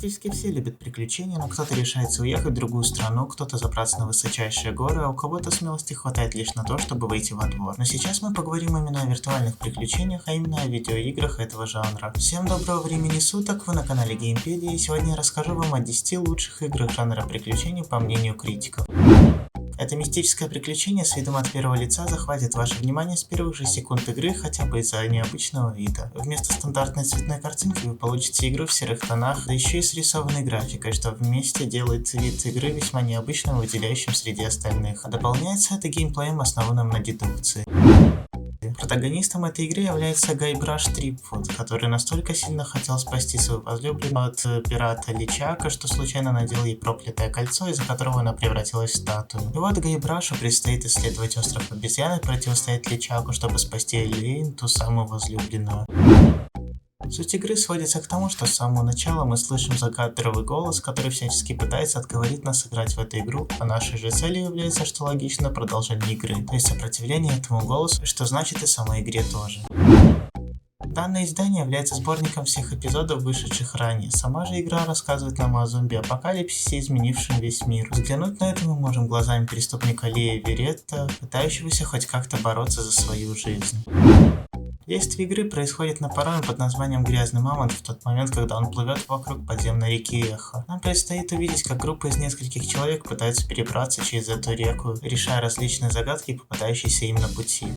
Практически все любят приключения, но кто-то решается уехать в другую страну, кто-то забраться на высочайшие горы, а у кого-то смелости хватает лишь на то, чтобы выйти во двор. Но сейчас мы поговорим именно о виртуальных приключениях, а именно о видеоиграх этого жанра. Всем доброго времени суток, вы на канале Геймпедия, и сегодня я расскажу вам о 10 лучших играх жанра приключений по мнению критиков. Это мистическое приключение с видом от первого лица захватит ваше внимание с первых же секунд игры хотя бы из-за необычного вида. Вместо стандартной цветной картинки вы получите игру в серых тонах, да еще и с рисованной графикой, что вместе делает вид игры весьма необычным, выделяющим среди остальных. А дополняется это геймплеем, основанным на дедукции. Протагонистом этой игры является Гайбраш Трипфуд, который настолько сильно хотел спасти свою возлюбленную от пирата Личака, что случайно надел ей проклятое кольцо, из-за которого она превратилась в статую. И вот Гайбрашу предстоит исследовать остров обезьян и противостоять Личаку, чтобы спасти Элейн, ту самую возлюбленную. Суть игры сводится к тому, что с самого начала мы слышим закадровый голос, который всячески пытается отговорить нас играть в эту игру, а нашей же целью является, что логично, продолжение игры, то есть сопротивление этому голосу, что значит и самой игре тоже. Данное издание является сборником всех эпизодов, вышедших ранее. Сама же игра рассказывает нам о зомби-апокалипсисе, изменившем весь мир. Взглянуть на это мы можем глазами преступника Лея Веретта, пытающегося хоть как-то бороться за свою жизнь. Действие игры происходит на пароме под названием «Грязный мамонт» в тот момент, когда он плывет вокруг подземной реки Эхо. Нам предстоит увидеть, как группа из нескольких человек пытается перебраться через эту реку, решая различные загадки, попадающиеся им на пути.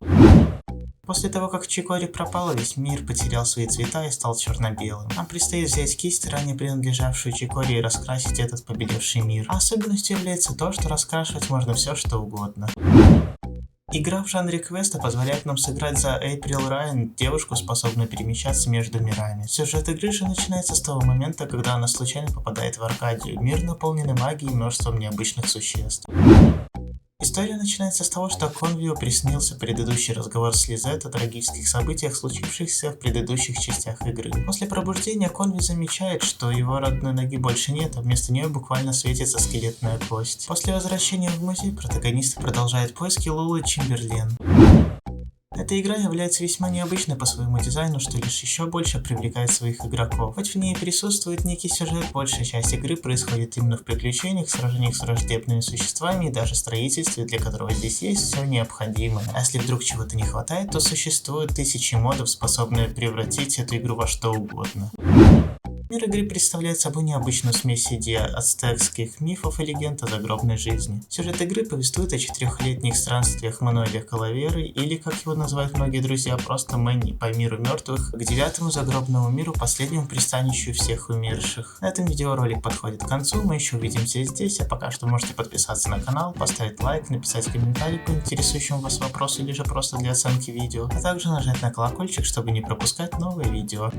После того, как Чикори пропала, весь мир потерял свои цвета и стал черно-белым. Нам предстоит взять кисть, ранее принадлежавшую Чикори, и раскрасить этот побелевший мир. А особенностью является то, что раскрашивать можно все, что угодно. Игра в жанре квеста позволяет нам сыграть за Эйприл Райан, девушку, способную перемещаться между мирами. Сюжет игры же начинается с того момента, когда она случайно попадает в Аркадию, мир, наполненный магией и множеством необычных существ. История начинается с того, что Конвию приснился предыдущий разговор с Лизет о трагических событиях, случившихся в предыдущих частях игры. После пробуждения Конви замечает, что его родной ноги больше нет, а вместо нее буквально светится скелетная кость. После возвращения в музей протагонист продолжает поиски Лулы Чимберлен. Эта игра является весьма необычной по своему дизайну, что лишь еще больше привлекает своих игроков. Хоть в ней присутствует некий сюжет, большая часть игры происходит именно в приключениях, сражениях с враждебными существами и даже строительстве, для которого здесь есть все необходимое. А если вдруг чего-то не хватает, то существуют тысячи модов, способные превратить эту игру во что угодно. Мир игры представляет собой необычную смесь идей ацтекских мифов и легенд о загробной жизни. Сюжет игры повествует о 4-летних странствиях Мануэля Калаверы, или, как его называют многие друзья, просто Мэнни, по миру мертвых, к 9-му загробному миру, последнему пристанищу всех умерших. На этом видеоролик подходит к концу, мы еще увидимся здесь, а пока что можете подписаться на канал, поставить лайк, написать комментарий по интересующему вас вопросу или же просто для оценки видео, а также нажать на колокольчик, чтобы не пропускать новые видео.